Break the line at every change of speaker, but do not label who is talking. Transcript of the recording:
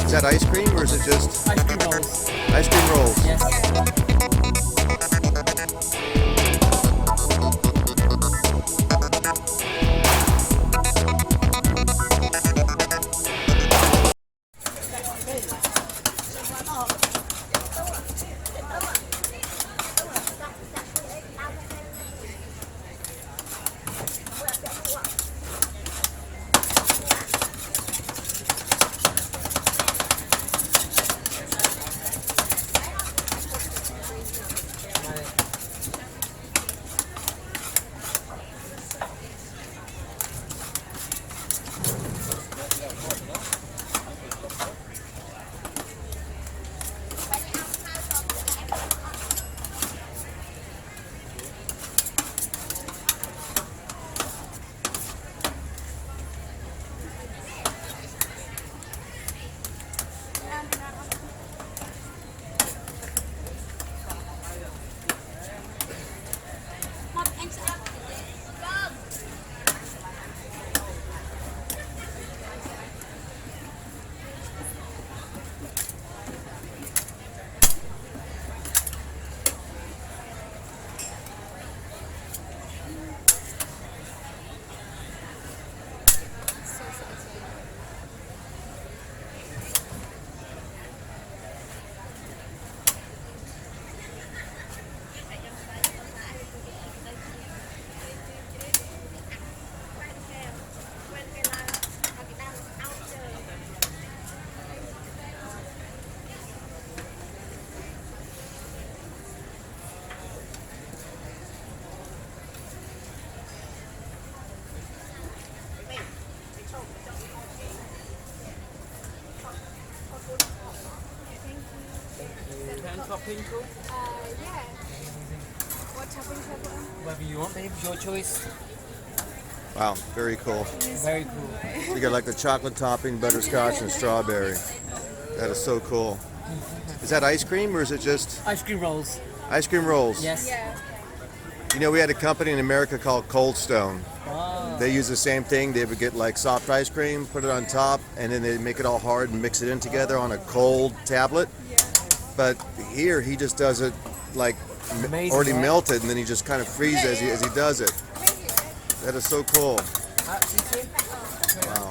Is that ice cream or is it just
Ice cream rolls.
ice cream rolls?
Yes. Topping too?
Yeah. What topping pepper?
Whatever you want, babe. Your choice.
Wow, very cool.
Very cool.
You got like the chocolate topping, butterscotch, and strawberry. That is so cool. Is that ice cream or is it just
Ice cream rolls.
ice cream rolls?
Yes.
Yeah.
You know, we had a company in America called Cold Stone.
Wow.
They use the same thing. They would get like soft ice cream, put it on top, and then they make it all hard and mix it in together on a cold tablet. But here he just does it like
Amazing,
already
right?
melted, and then he just kind of freezes as he does it. That is so cool. Wow.